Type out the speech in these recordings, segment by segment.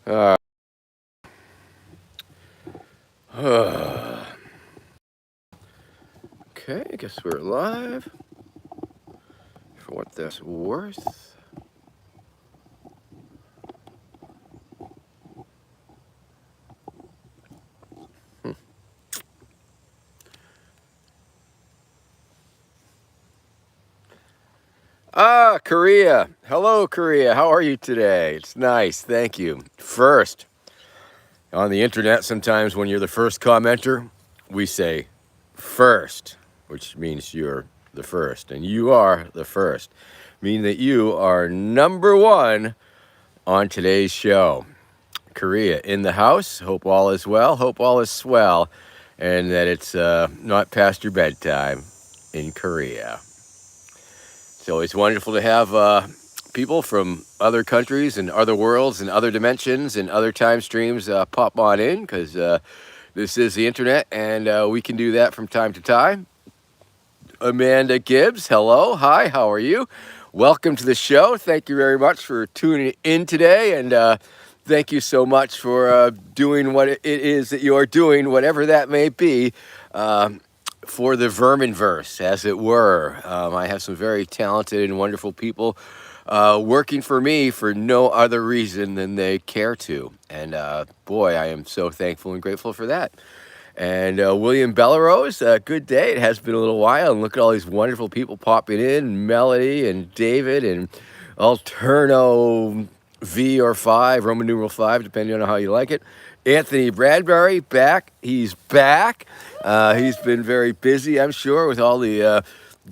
Uh, okay, I guess we're live. For what that's worth. Korea. Hello, Korea. How are you today? It's nice. Thank you. First, on the internet, sometimes when you're the first commenter, we say first, which means you're the first. And you are the first, meaning that you are number one on today's show. Korea in the house. Hope all is well. Hope all is swell. And that it's not past your bedtime in Korea. It's always wonderful to have people from other countries and other worlds and other dimensions and other time streams pop on in because this is the internet and we can do that from time to time. Amanda Gibbs, hello. Hi, how are you? Welcome to the show. Thank you very much for tuning in today and thank you so much for doing what it is that you are doing, whatever that may be. For the Vermin verse, as it were. I have some very talented and wonderful people working for me for no other reason than they care to. And boy, I am so thankful and grateful for that. And William Bellerose, good day. It has been a little while. And look at all these wonderful people popping in. Melody and David and Alterno V or 5, Roman numeral 5, depending on how you like it. Anthony Bradbury, back. He's back. He's been very busy, I'm sure, with all the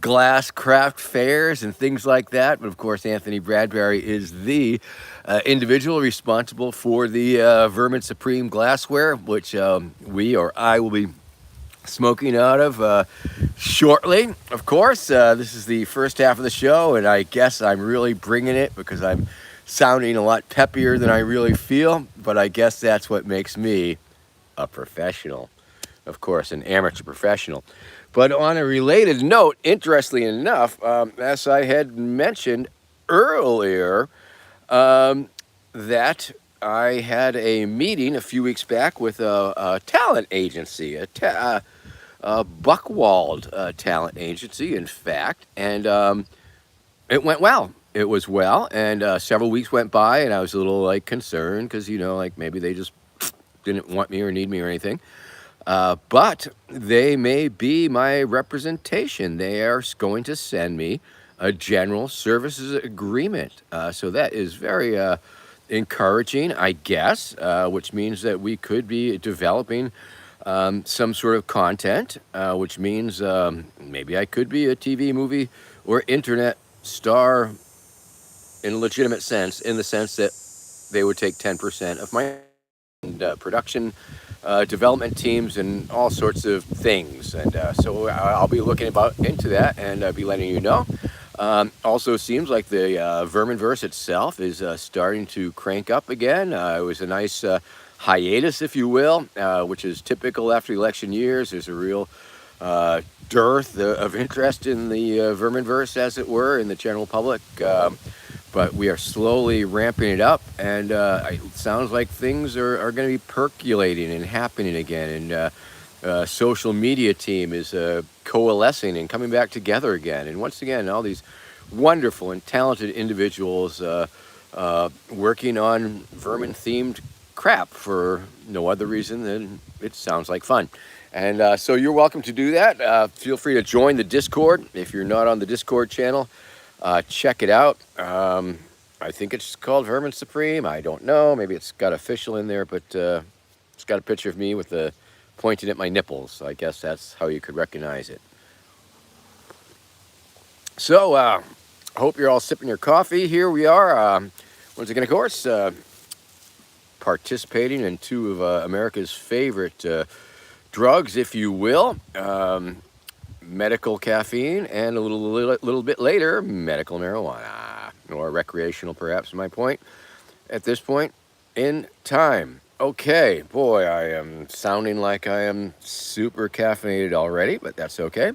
glass craft fairs and things like that. But of course, Anthony Bradbury is the individual responsible for the Vermin Supreme Glassware, which we or I will be smoking out of shortly. Of course, this is the first half of the show, and I guess I'm really bringing it because I'm sounding a lot peppier than I really feel, but I guess that's what makes me a professional. Of course, an amateur professional. But on a related note, interestingly enough, as I had mentioned earlier, that I had a meeting a few weeks back with a talent agency, a Buckwald talent agency, in fact, and it went well. It was well, and several weeks went by, and I was a little like concerned because like maybe they just didn't want me or need me or anything. But they may be my representation. They are going to send me a general services agreement. So that is very encouraging, I guess, which means that we could be developing some sort of content, which means maybe I could be a TV, movie, or internet star in a legitimate sense, in the sense that they would take 10% of my production, development teams, and all sorts of things. And so I'll be looking into that and be letting you know. Also seems like the Verminverse itself is starting to crank up again. It was a nice hiatus, if you will, which is typical after election years. There's a real dearth of interest in the Verminverse, as it were, in the general public. But we are slowly ramping it up, and it sounds like things are going to be percolating and happening again. And social media team is coalescing and coming back together again. And once again, all these wonderful and talented individuals working on vermin-themed crap for no other reason than it sounds like fun. And so you're welcome to do that. Feel free to join the Discord if you're not on the Discord channel. Check it out. I think it's called Vermin Supreme. I don't know. Maybe it's got official in there, but it's got a picture of me with the pointing at my nipples. So I guess that's how you could recognize it. So I hope you're all sipping your coffee. Here we are. Once again, of course, participating in two of America's favorite drugs, if you will. Medical caffeine, and a little bit later, medical marijuana, or recreational, perhaps, my point, at this point in time. Okay, boy, I am sounding like I am super caffeinated already, but that's okay.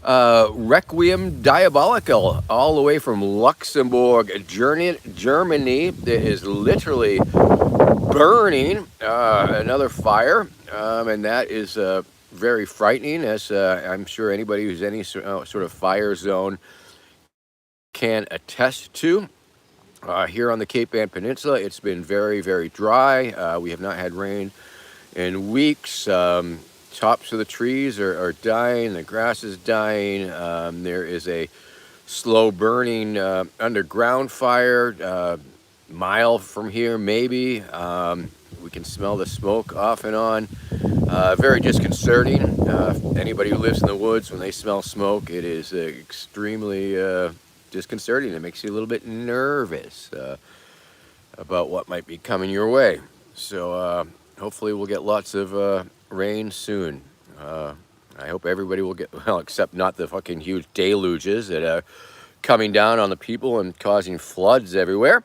Requiem Diabolical, all the way from Luxembourg, Germany. That is literally burning another fire, and that is very frightening, as I'm sure anybody who's any sort of fire zone can attest to. Here on the Cape Ann Peninsula, it's been very, very dry. We have not had rain in weeks. Tops of the trees are dying. The grass is dying. There is a slow burning underground fire, mile from here, maybe. We can smell the smoke off and on. Very disconcerting. Anybody who lives in the woods, when they smell smoke, it is extremely disconcerting. It makes you a little bit nervous about what might be coming your way. So hopefully we'll get lots of rain soon. I hope everybody will get, well, except not the fucking huge deluges that are coming down on the people and causing floods everywhere.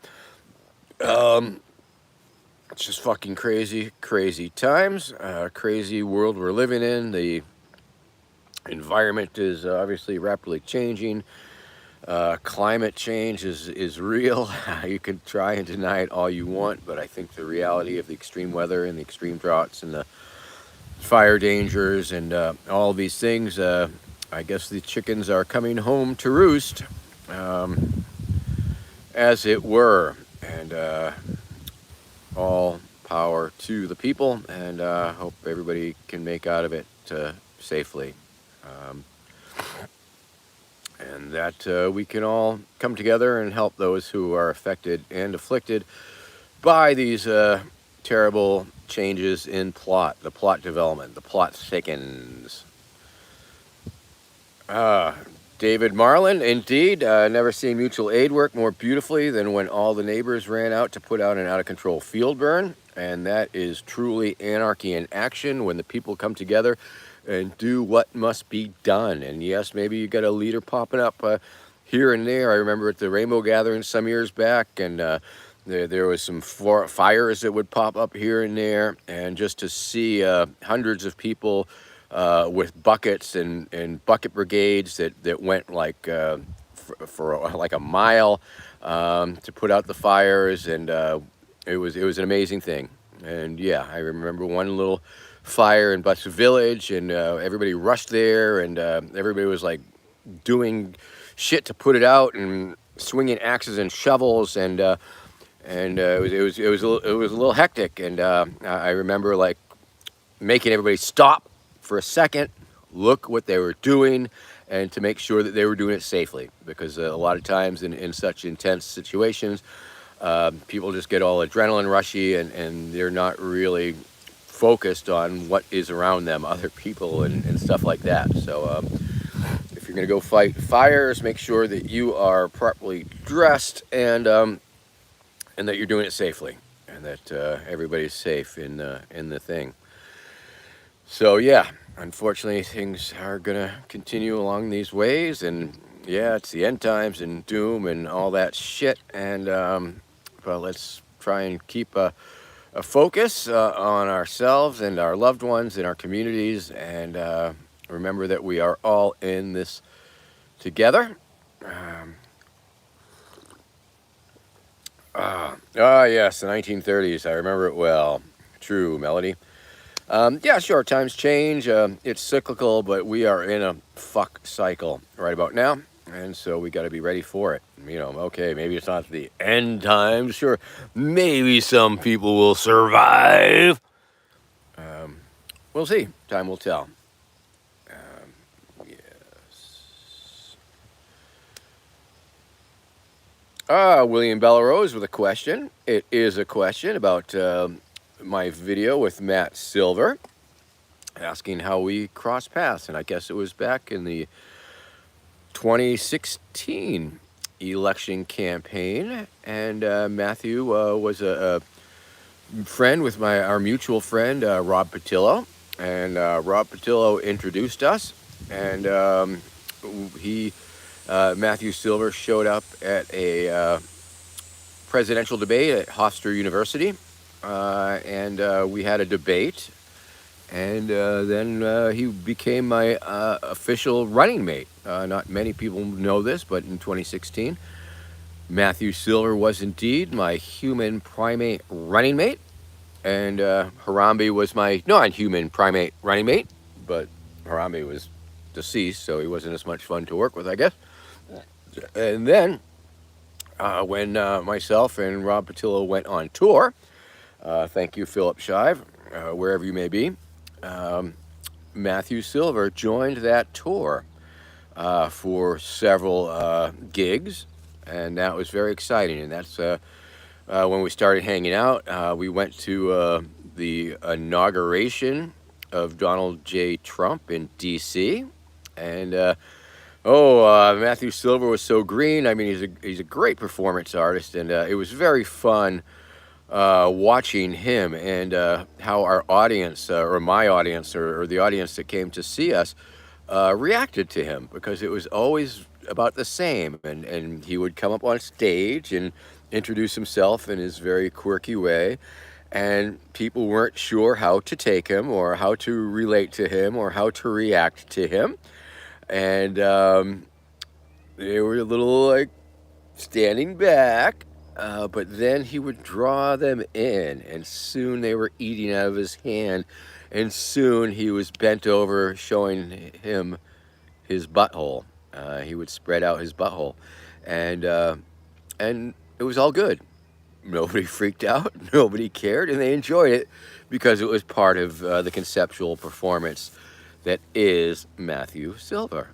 It's just fucking crazy, crazy times, crazy world we're living in. The environment is obviously rapidly changing. Climate change is real. You can try and deny it all you want, but I think the reality of the extreme weather and the extreme droughts and the fire dangers and all these things, I guess the chickens are coming home to roost, as it were. And all power to the people, and hope everybody can make out of it safely. And that we can all come together and help those who are affected and afflicted by these terrible changes in the plot development. The plot thickens. David Marlin, indeed. Never seen mutual aid work more beautifully than when all the neighbors ran out to put out an out-of-control field burn. And that is truly anarchy in action, when the people come together and do what must be done. And yes, maybe you got a leader popping up here and there. I remember at the Rainbow Gathering some years back, and there was some fires that would pop up here and there. And just to see hundreds of people with buckets and bucket brigades that went like for like a mile to put out the fires, and it was an amazing thing. And yeah, I remember one little fire in Butts Village, and everybody rushed there, and everybody was like doing shit to put it out, and swinging axes and shovels, and it was a little hectic. And I remember like making everybody stop for a second, look what they were doing, and to make sure that they were doing it safely, because a lot of times in such intense situations, people just get all adrenaline rushy, and they're not really focused on what is around them, other people and stuff like that. So if you're going to go fight fires, make sure that you are properly dressed, and that you're doing it safely, and that everybody's safe in the thing. So yeah, unfortunately things are gonna continue along these ways, and yeah, it's the end times and doom and all that shit. And but let's try and keep a focus on ourselves and our loved ones and our communities, and remember that we are all in this together. Yes, the 1930s, I remember it well. True, Melody. Yeah, sure, times change. It's cyclical, but we are in a fuck cycle right about now. And so we got to be ready for it. You know, okay, maybe it's not the end times. Sure, maybe some people will survive. We'll see. Time will tell. Yes. William Bellarose with a question. It is a question about my video with Matt Silver, asking how we crossed paths. And I guess it was back in the 2016 election campaign, and Matthew was a friend with our mutual friend Rob Patillo, and Rob Patillo introduced us, and Matthew Silver showed up at a presidential debate at Hofstra University, and we had a debate. And then he became my official running mate. Not many people know this, but in 2016, Matthew Silver was indeed my human primate running mate. And Harambe was my non-human primate running mate, but Harambe was deceased, so he wasn't as much fun to work with, I guess. And then when myself and Rob Patillo went on tour, thank you, Philip Shive, wherever you may be, um, Matthew Silver joined that tour for several gigs, and that was very exciting. And that's when we started hanging out. We went to the inauguration of Donald J. Trump in D.C. And Matthew Silver was so green. I mean, he's a great performance artist, and it was very fun watching him and how our audience, or my audience, or the audience that came to see us, reacted to him, because it was always about the same. And he would come up on stage and introduce himself in his very quirky way. And people weren't sure how to take him, or how to relate to him, or how to react to him. And they were a little like standing back. But then he would draw them in, and soon they were eating out of his hand, and soon he was bent over showing him his butthole. He would spread out his butthole, and it was all good. Nobody freaked out, nobody cared, and they enjoyed it because it was part of the conceptual performance that is Matthew Silver.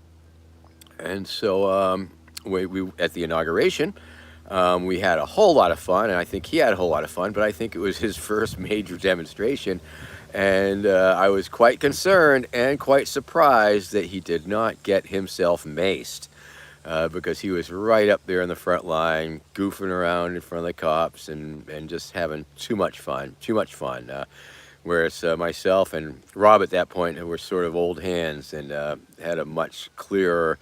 And so we at the inauguration, we had a whole lot of fun, and I think he had a whole lot of fun, but I think it was his first major demonstration. And I was quite concerned and quite surprised that he did not get himself maced, because he was right up there in the front line, goofing around in front of the cops and just having too much fun. Whereas myself and Rob at that point were sort of old hands, and had a much clearer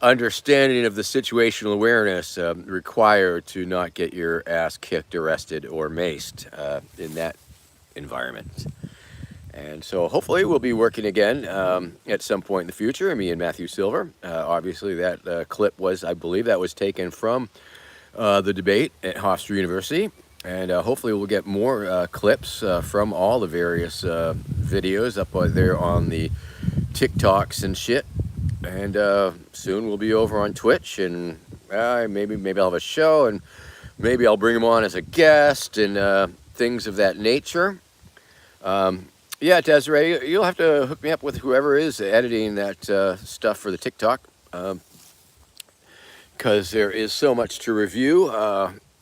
understanding of the situational awareness required to not get your ass kicked, arrested, or maced in that environment. And so hopefully we'll be working again at some point in the future, me and Matthew Silver. Obviously that clip was, I believe that was taken from the debate at Hofstra University. And hopefully we'll get more clips from all the various videos up there on the TikToks and shit. And soon we'll be over on Twitch, and maybe I'll have a show, and maybe I'll bring him on as a guest, and things of that nature. Yeah, Desiree, you'll have to hook me up with whoever is editing that stuff for the TikTok, because there is so much to review,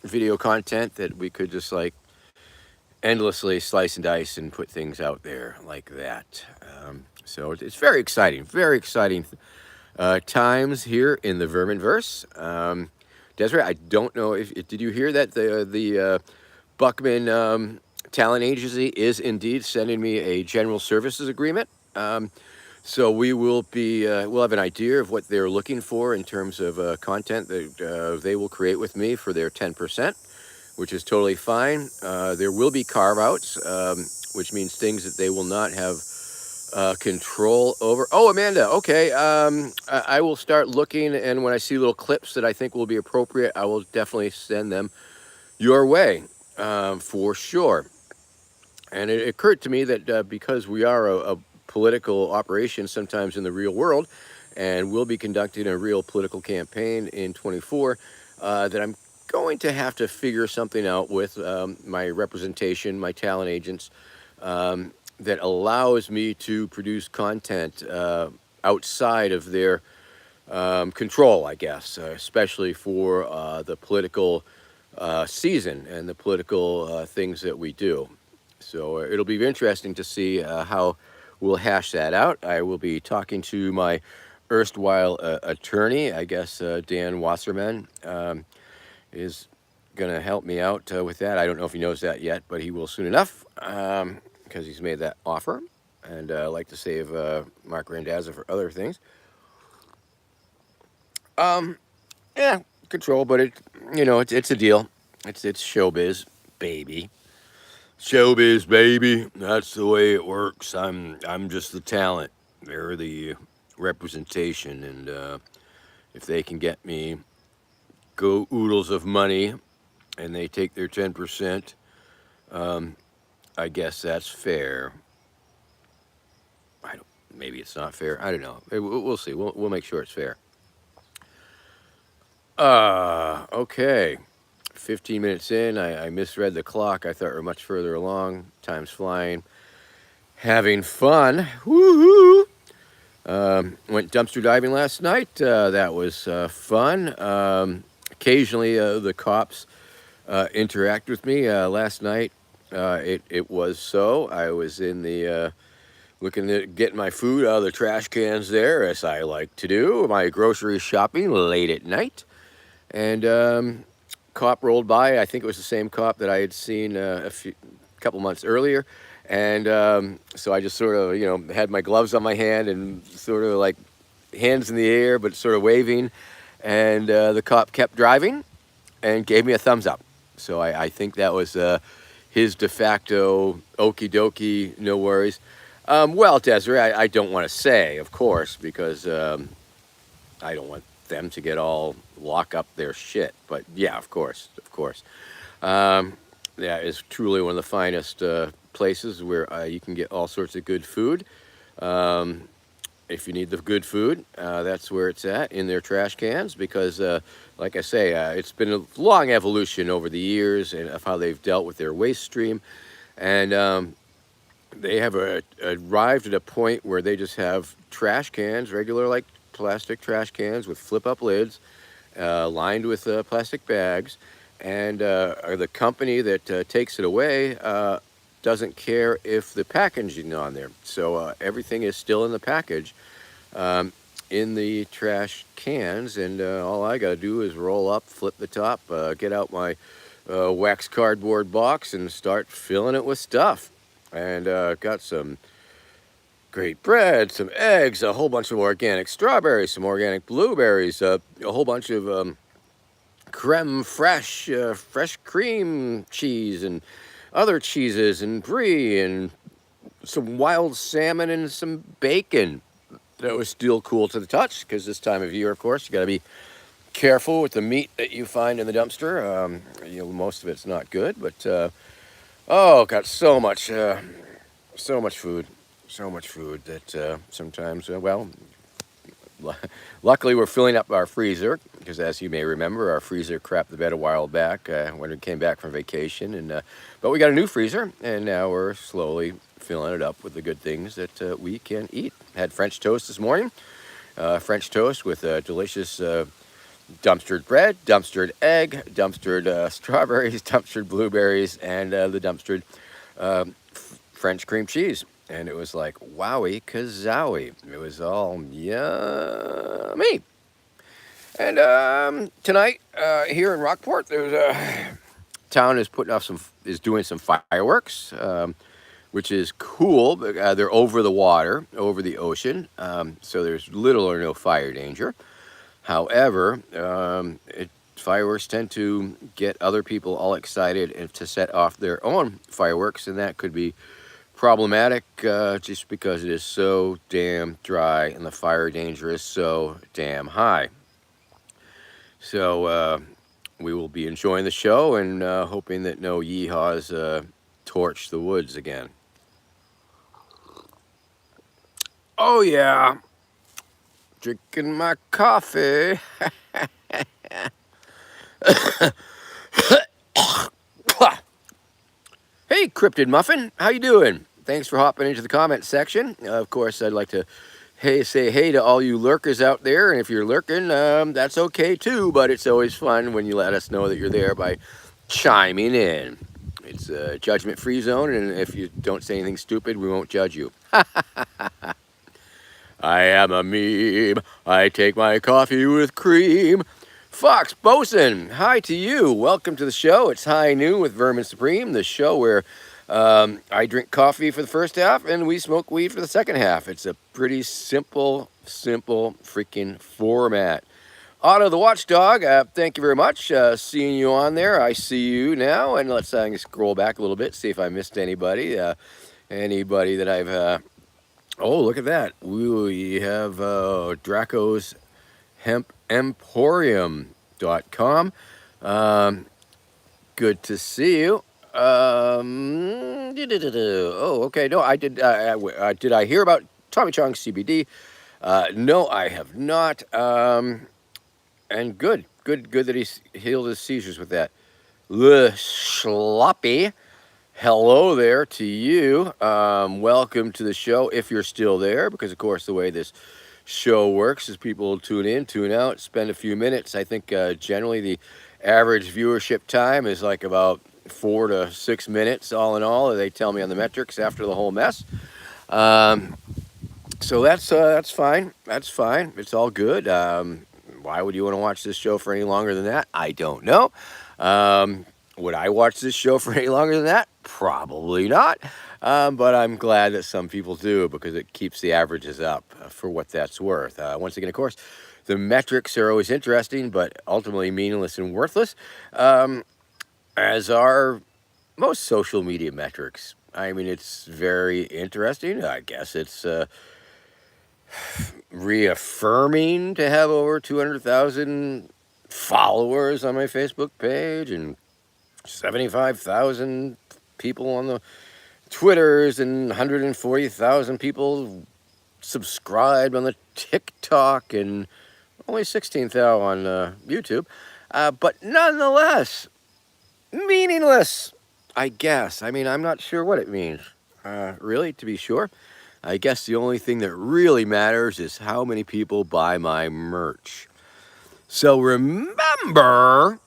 video content, that we could just like endlessly slice and dice and put things out there like that. So it's very exciting times here in the Verminverse. Desiree, I don't know if did you hear that the Buckman Talent Agency is indeed sending me a general services agreement. So we will be we'll have an idea of what they're looking for in terms of content that they will create with me for their 10%, which is totally fine. There will be carve-outs, which means things that they will not have control over. Oh, Amanda, okay. I will start looking, and when I see little clips that I think will be appropriate, I will definitely send them your way, for sure. And it occurred to me that because we are a political operation sometimes in the real world, and we'll be conducting a real political campaign in 24, that I'm going to have to figure something out with my representation, my talent agents, that allows me to produce content outside of their control, I guess, especially for the political season and the political things that we do. So it'll be interesting to see how we'll hash that out. I will be talking to my erstwhile attorney. I guess Dan Wasserman is going to help me out with that. I don't know if he knows that yet, but he will soon enough, because he's made that offer. And I like to save Mark Randazza for other things. Yeah, control, but it's a deal. It's showbiz, baby. Showbiz, baby. That's the way it works. I'm just the talent. They're the representation, and if they can get me go oodles of money, and they take their 10%, I guess that's fair. I don't. Maybe it's not fair. I don't know. We'll see. We'll make sure it's fair. Okay. 15 minutes in, I misread the clock. I thought we were much further along. Time's flying. Having fun. Woohoo! Went dumpster diving last night. That was fun. Occasionally, the cops interact with me. Last night, it was so. I was in the looking at getting my food out of the trash cans there, as I like to do. My grocery shopping late at night, and cop rolled by. I think it was the same cop that I had seen couple months earlier. And so I just sort of, had my gloves on my hand and sort of like hands in the air, but sort of waving. And the cop kept driving and gave me a thumbs up. So I think that was his de facto okie dokie, no worries. Well, Desiree, I don't want to say, of course, because I don't want them to get all lock up their shit. But yeah, of course. Yeah, it's truly one of the finest places where you can get all sorts of good food. If you need the good food, that's where it's at, in their trash cans, because like I say, it's been a long evolution over the years and of how they've dealt with their waste stream. And they have arrived at a point where they just have trash cans, regular like plastic trash cans with flip-up lids, lined with plastic bags. And the company that takes it away doesn't care if the packaging on there. So everything is still in the package, in the trash cans. And all I got to do is roll up, flip the top, get out my wax cardboard box and start filling it with stuff. And got some great bread, some eggs, a whole bunch of organic strawberries, some organic blueberries, a whole bunch of creme fraiche, fresh cream cheese and other cheeses and brie and some wild salmon and some bacon. That was still cool to the touch, because this time of year, of course, you got to be careful with the meat that you find in the dumpster. Most of it's not good, but got so much food that sometimes, luckily we're filling up our freezer, because as you may remember, our freezer crapped the bed a while back when we came back from vacation. And but we got a new freezer, and now we're slowly filling it up with the good things that we can eat. Had French toast this morning. French toast with delicious dumpstered bread, dumpstered egg, dumpstered strawberries, dumpstered blueberries, and the dumpstered French cream cheese. And it was like, wowie kazowie. It was all yummy. And tonight, here in Rockport, there's a town is doing some fireworks, which is cool. They're over the water, over the ocean, so there's little or no fire danger. However, fireworks tend to get other people all excited and to set off their own fireworks, and that could be problematic, just because it is so damn dry and the fire danger is so damn high. So we will be enjoying the show and hoping that no yeehaws torch the woods again. Oh yeah, drinking my coffee. Hey, Cryptid Muffin, how you doing? Thanks for hopping into the comment section. Of course, I'd like to say hey to all you lurkers out there. And if you're lurking, that's okay too. But it's always fun when you let us know that you're there by chiming in. It's a judgment-free zone, and if you don't say anything stupid, we won't judge you. I am a meme. I take my coffee with cream. Fox Bosun, hi to you. Welcome to the show. It's High Noon with Vermin Supreme, the show where I drink coffee for the first half and we smoke weed for the second half. It's a pretty simple freaking format. Otto the Watchdog, thank you very much. Seeing you on there. I see you now. And let's scroll back a little bit, see if I missed anybody. Anybody that I've... oh, look at that. We have Draco's HempEmporium.com. Good to see you. Oh, okay. No, I did. Did I hear about Tommy Chong's CBD? No, I have not. And good that he's healed his seizures with that. Le Sloppy. Hello there to you. Welcome to the show if you're still there, because of course the way this show works is people tune in, tune out, spend a few minutes. I think generally the average viewership time is like about 4 to 6 minutes, all in all. They tell me on the metrics after the whole mess. So that's fine. That's fine. It's all good. Why would you want to watch this show for any longer than that? I don't know. Would I watch this show for any longer than that? Probably not. But I'm glad that some people do, because it keeps the averages up for what that's worth. Once again, of course, the metrics are always interesting, but ultimately meaningless and worthless, as are most social media metrics. I mean, it's very interesting. I guess it's reaffirming to have over 200,000 followers on my Facebook page and 75,000 people on the Twitters and 140,000 people subscribed on the TikTok and only 16,000 on YouTube. But nonetheless, meaningless, I guess. I mean, I'm not sure what it means, really, to be sure. I guess the only thing that really matters is how many people buy my merch. So remember,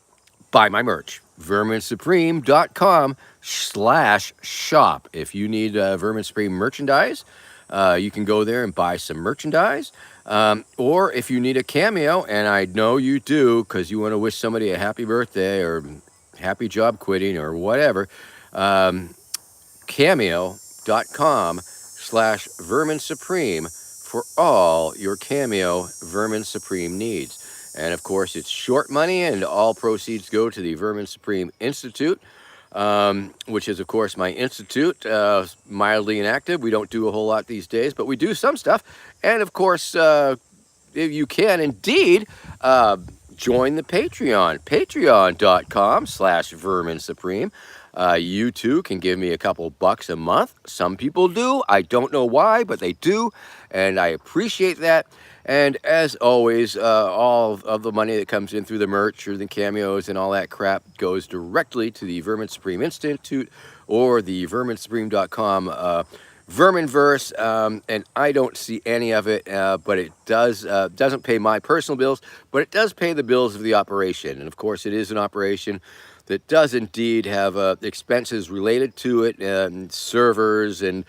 buy my merch. verminsupreme.com/shop. If you need Vermin Supreme merchandise, you can go there and buy some merchandise. Or if you need a cameo, and I know you do because you want to wish somebody a happy birthday or happy job quitting or whatever, cameo.com/Vermin Supreme for all your Cameo Vermin Supreme needs. And of course, it's short money, and all proceeds go to the Vermin Supreme Institute, which is, of course, my institute, mildly inactive. We don't do a whole lot these days, but we do some stuff. And of course, if you can indeed join the Patreon, patreon.com/Vermin Supreme. You too can give me a couple bucks a month. Some people do. I don't know why, but they do, and I appreciate that. And as always, all of the money that comes in through the merch or the cameos and all that crap goes directly to the Vermin Supreme Institute or the verminsupreme.com Verminverse, and I don't see any of it, but it doesn't pay my personal bills, but it does pay the bills of the operation. And of course, it is an operation that does indeed have expenses related to it, and servers and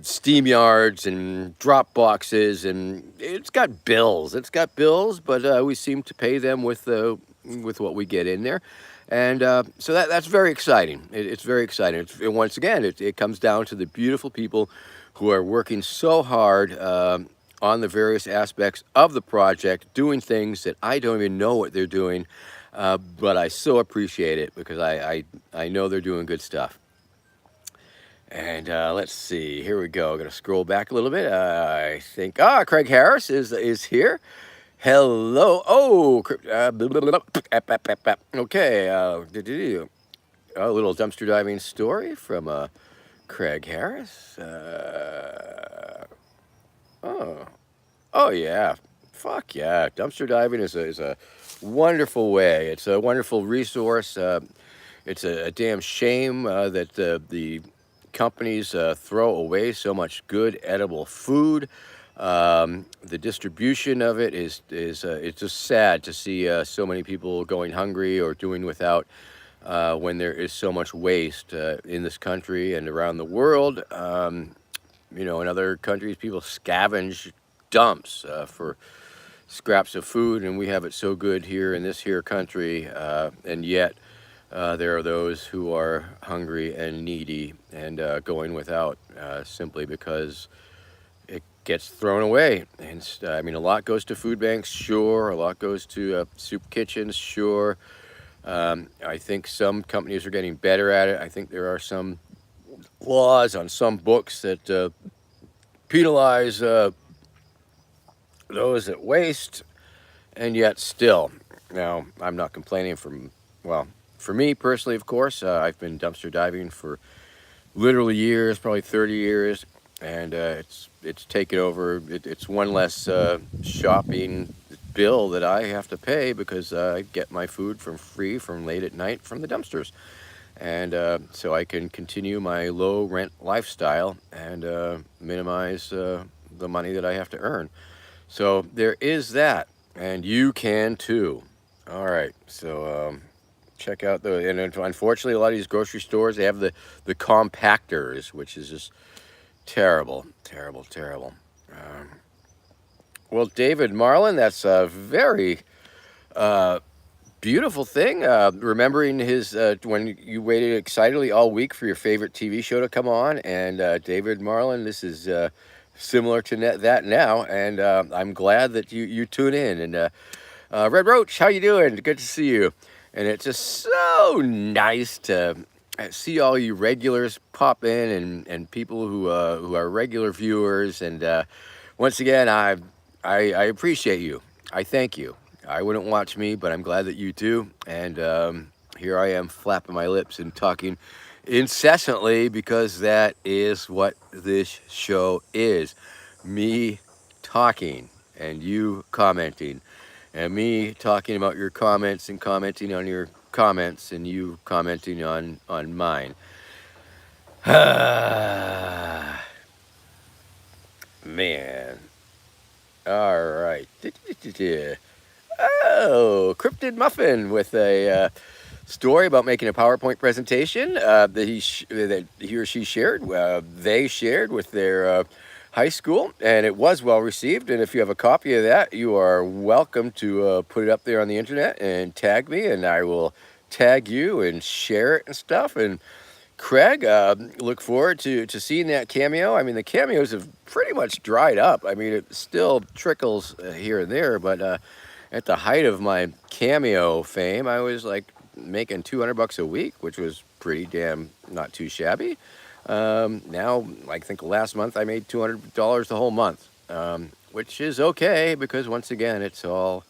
steam yards and drop boxes, and it's got bills. It's got bills, but we seem to pay them with what we get in there. And so that's very exciting. It's very exciting. Once again, it comes down to the beautiful people who are working so hard on the various aspects of the project, doing things that I don't even know what they're doing, but I so appreciate it because I know they're doing good stuff. And let's see. Here we go. I'm going to scroll back a little bit. I think Craig Harris is here. Hello. Oh, okay. A little dumpster diving story from Craig Harris. Oh yeah. Fuck yeah. Dumpster diving is a wonderful way. It's a wonderful resource. It's a damn shame that the companies throw away so much good edible food. The distribution of it is it's just sad to see so many people going hungry or doing without when there is so much waste in this country and around the world. In other countries, people scavenge dumps for scraps of food, and we have it so good here in this here country, and yet there are those who are hungry and needy and going without simply because it gets thrown away. And I mean, a lot goes to food banks, sure. A lot goes to soup kitchens, sure. I think some companies are getting better at it. I think there are some laws on some books that penalize those that waste, and yet still. Now, I'm not complaining from For me personally, of course, I've been dumpster diving for literally years, probably 30 years, and it's taken over. It's one less shopping bill that I have to pay because I get my food from free from late at night from the dumpsters, and so I can continue my low rent lifestyle and minimize the money that I have to earn. So there is that, and you can too. All right, so check out and unfortunately, a lot of these grocery stores, they have the compactors, which is just terrible, terrible, terrible. Um, well, David Marlin, that's a very beautiful thing. Remembering his when you waited excitedly all week for your favorite TV show to come on, and David Marlin, this is similar to that now, and I'm glad that you tune in. And Red Roach, how you doing? Good to see you. And it's just so nice to see all you regulars pop in and people who are regular viewers. And once again, I appreciate you. I thank you. I wouldn't watch me, but I'm glad that you do. And here I am flapping my lips and talking incessantly because that is what this show is. Me talking and you commenting. And me talking about your comments and commenting on your comments and you commenting on mine. Man. All right. Oh, Cryptid Muffin with a story about making a PowerPoint presentation that he or she shared. They shared with their high school, and it was well received. And if you have a copy of that, you are welcome to put it up there on the internet and tag me, and I will tag you and share it and stuff. And Craig, look forward to seeing that cameo. I mean, the cameos have pretty much dried up. I mean, it still trickles here and there, but at the height of my cameo fame, I was like making $200 a week, which was pretty damn not too shabby. Now, I think last month I made $200 the whole month, which is okay because once again, it's all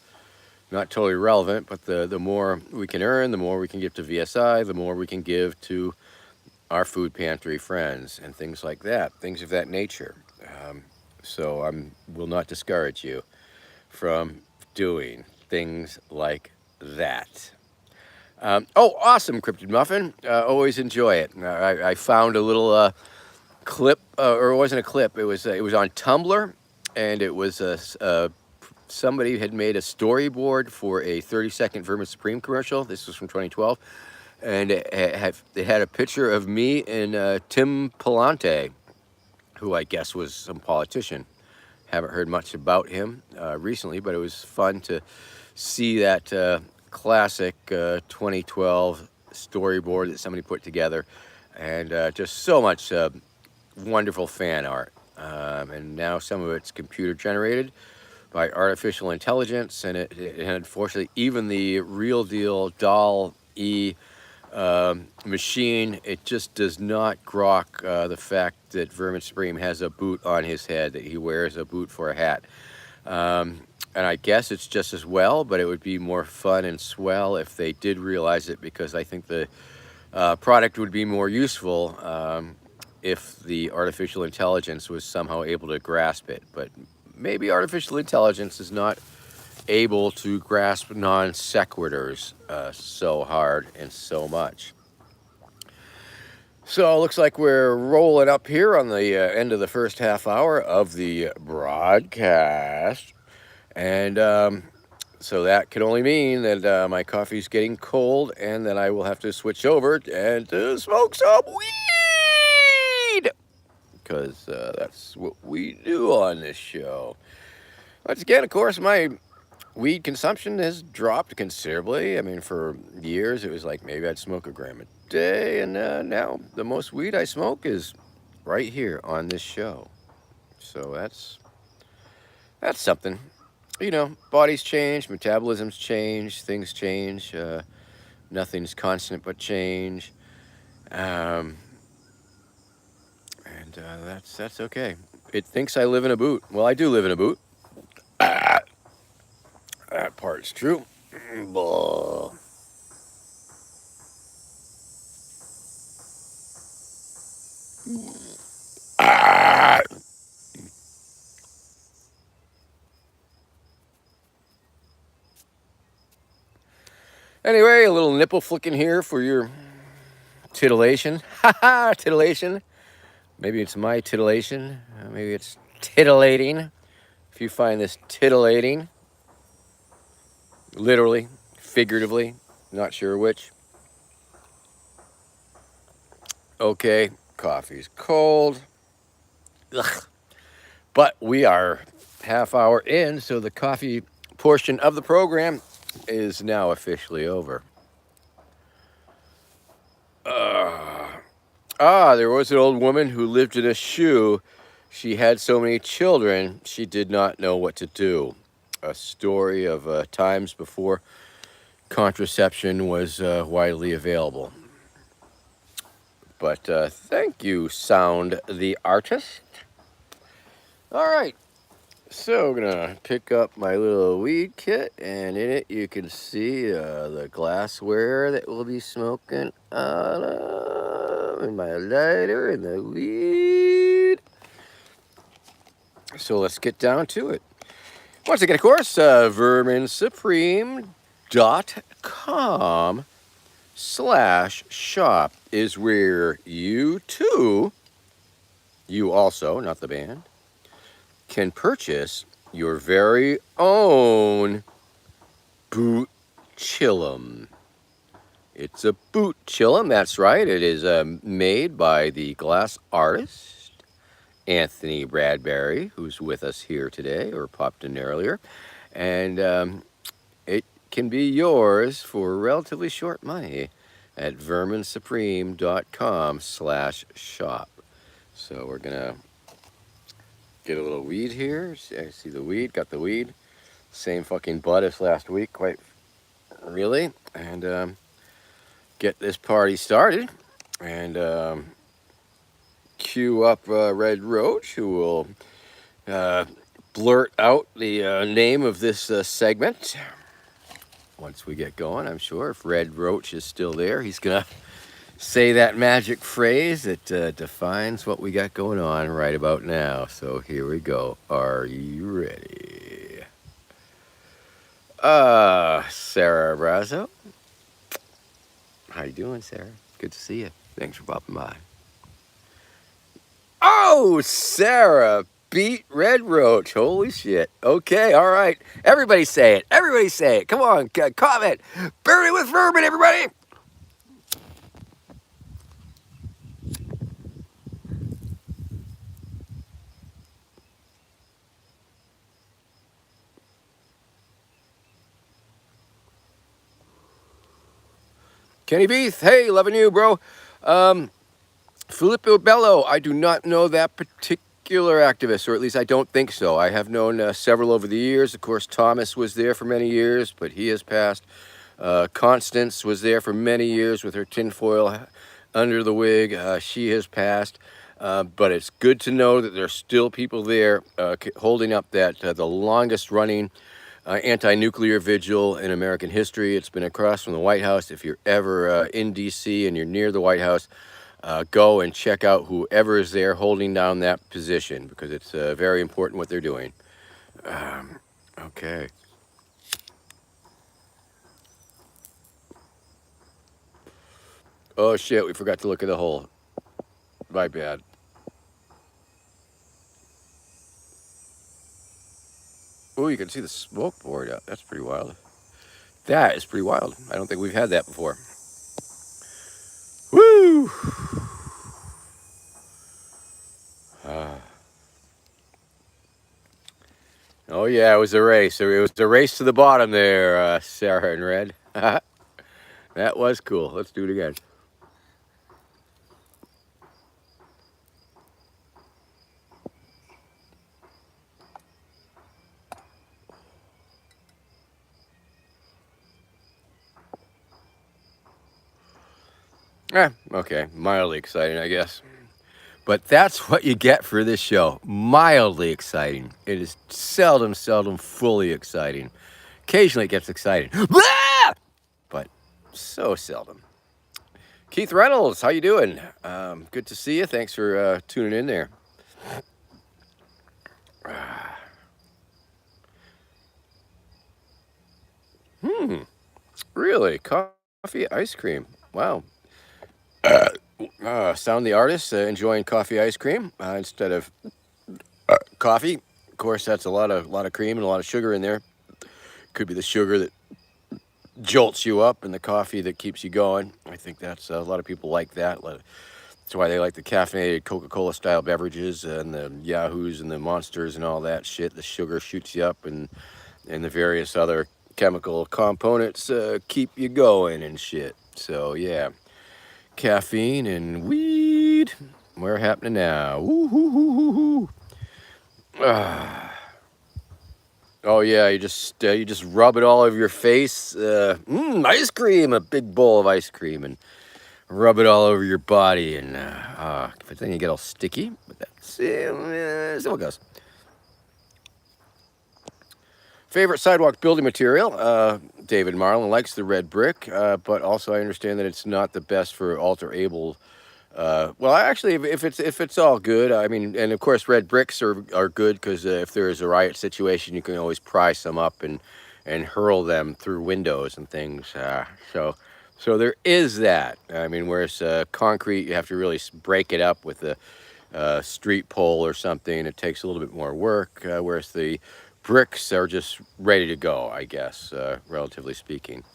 not totally relevant, but the more we can earn, the more we can give to VSI, the more we can give to our food pantry friends and things like that, things of that nature. So I will not discourage you from doing things like that. Oh, awesome, Cryptid Muffin. Always enjoy it. I found a little clip, or it wasn't a clip. It was on Tumblr, and it was somebody had made a storyboard for a 30-second Vermin Supreme commercial. This was from 2012, and it had a picture of me and Tim Palante, who I guess was some politician. Haven't heard much about him recently, but it was fun to see that classic 2012 storyboard that somebody put together, and just so much wonderful fan art. And now some of it's computer generated by artificial intelligence, and it unfortunately even the real deal doll-e machine, it just does not grok the fact that Vermin Supreme has a boot on his head, that he wears a boot for a hat. And I guess it's just as well, but it would be more fun and swell if they did realize it, because I think the product would be more useful if the artificial intelligence was somehow able to grasp it. But maybe artificial intelligence is not able to grasp non sequiturs so hard and so much. So it looks like we're rolling up here on the end of the first half hour of the broadcast. And so that can only mean that my coffee's getting cold and that I will have to switch over and to smoke some weed, because that's what we do on this show. Once again, of course, my weed consumption has dropped considerably. I mean, for years, it was like maybe I'd smoke a gram a day, and now the most weed I smoke is right here on this show. So that's something. You know, bodies change, metabolisms change, things change. Nothing's constant but change. And that's okay. It thinks I live in a boot. Well, I do live in a boot. That part's true. Anyway, a little nipple flicking here for your titillation. Ha titillation. Maybe it's my titillation. Maybe it's titillating. If you find this titillating, literally, figuratively, not sure which. Okay, coffee's cold. Ugh. But we are half hour in, so the coffee portion of the program is now officially over. There was an old woman who lived in a shoe. She had so many children, she did not know what to do. A story of times before contraception was widely available. But thank you, Sound the Artist. All right, so I'm gonna pick up my little weed kit, and in it you can see the glassware that we'll be smoking out of, and my lighter and the weed. So let's get down to it. Once again, of course, verminsupreme.com/shop is where you too, you also, not the band, can purchase your very own boot chillum. It's a boot chillum, that's right. It is made by the glass artist, Anthony Bradbury, who's with us here today, or popped in earlier. And it can be yours for relatively short money at verminsupreme.com/shop. So we're going to get a little weed here. I see the weed, got the weed. Same fucking bud as last week, quite really. And get this party started. And cue up Red Roach, who will blurt out the name of this segment. Once we get going, I'm sure if Red Roach is still there, he's going to say that magic phrase that defines what we got going on right about now. So here we go. Are you ready? Sarah Brazo. How you doing, Sarah? Good to see you. Thanks for popping by. Oh, Sarah beat Red Roach. Holy shit. Okay, all right. Everybody say it. Everybody say it. Come on, comment. Burn it with Vermin, everybody. Kenny Beath, hey, loving you, bro. Filippo Bello, I do not know that particular activist, or at least I don't think so. I have known several over the years. Of course, Thomas was there for many years, but he has passed. Constance was there for many years with her tinfoil under the wig. She has passed. But it's good to know that there's still people there holding up that the longest running anti-nuclear vigil in American history. It's been across from the White House. If you're ever in D.C. and you're near the White House, go and check out whoever is there holding down that position, because it's very important what they're doing. Okay. Oh shit, we forgot to look at the hole. My bad. Oh, you can see the smoke poured out. That's pretty wild. That is pretty wild. I don't think we've had that before. Woo! Oh yeah, it was a race. It was a race to the bottom there, Sarah and Red. That was cool. Let's do it again. Okay, mildly exciting, I guess. But that's what you get for this show. Mildly exciting. It is seldom fully exciting. Occasionally it gets exciting. But so seldom. Keith Reynolds, how you doing? Good to see you. Thanks for tuning in there. Really? Coffee ice cream. Wow. Sound the artist enjoying coffee ice cream instead of coffee. Of course, that's a lot of cream and a lot of sugar in there. Could be the sugar that jolts you up and the coffee that keeps you going. I think that's a lot of people like that. That's why they like the caffeinated Coca-Cola style beverages and the Yahoos and the Monsters and all that shit. The sugar shoots you up and the various other chemical components keep you going and shit. So yeah, caffeine and weed. We're happening now. Woo-hoo-hoo-hoo-hoo. Ah. Oh yeah, you just rub it all over your face. Ice cream, a big bowl of ice cream, and rub it all over your body, and but then you get all sticky. But that's still it goes. Favorite sidewalk building material? David Marlin likes the red brick, but also I understand that it's not the best for alter able. Well, actually, if it's all good, I mean, and of course, red bricks are good because if there is a riot situation, you can always pry some up and hurl them through windows and things. So there is that. I mean, whereas concrete, you have to really break it up with a street pole or something. It takes a little bit more work, whereas the bricks are just ready to go, I guess, relatively speaking.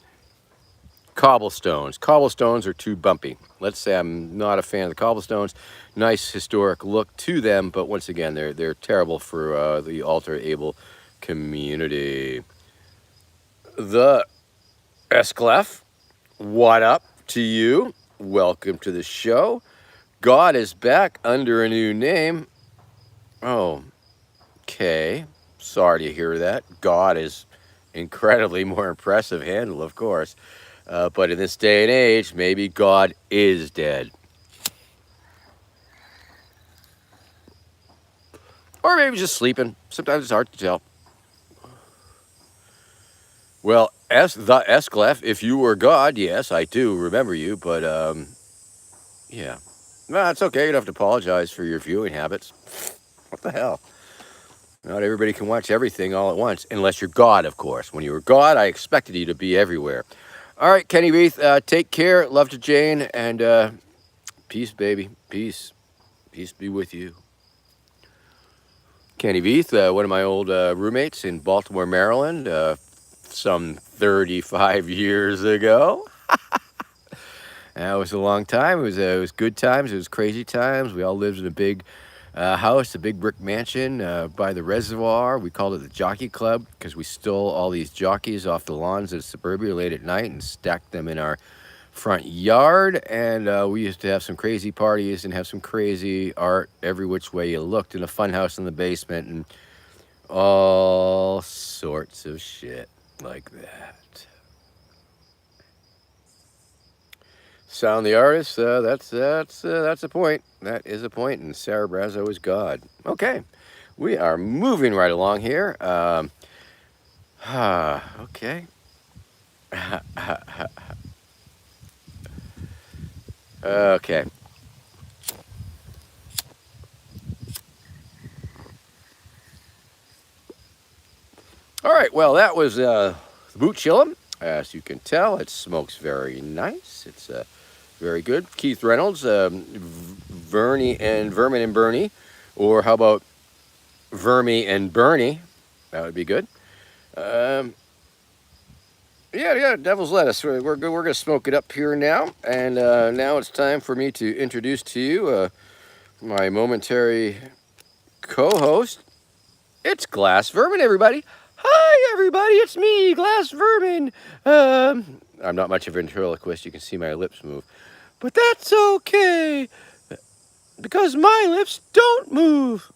Cobblestones. Cobblestones are too bumpy. Let's say I'm not a fan of the cobblestones. Nice historic look to them, but once again, they're terrible for the alter able community. The Esclef, what up to you? Welcome to the show. God is back under a new name. Oh, okay. Sorry to hear that. God is incredibly more impressive handle, of course. But in this day and age, maybe God is dead. Or maybe just sleeping. Sometimes it's hard to tell. Well, the Esclef, if you were God, yes, I do remember you, but yeah. No, it's okay. You don't have to apologize for your viewing habits. What the hell? Not everybody can watch everything all at once, unless you're God, of course. When you were God, I expected you to be everywhere. All right, Kenny Reith, take care. Love to Jane, and peace, baby. Peace. Peace be with you. Kenny Veith, one of my old roommates in Baltimore, Maryland, some 35 years ago. That was a long time. It was good times. It was crazy times. We all lived in a big house, a big brick mansion by the reservoir. We called it the Jockey Club because we stole all these jockeys off the lawns of suburbia late at night and stacked them in our front yard. And we used to have some crazy parties and have some crazy art every which way you looked in a fun house in the basement and all sorts of shit like that. Sound the artist. That's a point. That is a point. And Sarah Brazo is God. Okay, we are moving right along here. Okay. Okay. All right. Well, that was Boot Chillum. As you can tell, it smokes very nice. It's very good. Keith Reynolds, Vermin and Bernie, or how about Vermi and Bernie? That would be good. Um, yeah, Devil's Lettuce. We're gonna smoke it up here now, and now it's time for me to introduce to you my momentary co-host. It's Glass Vermin, everybody. Hi, everybody. It's me, Glass Vermin. I'm not much of a ventriloquist. You can see my lips move, but that's okay because my lips don't move.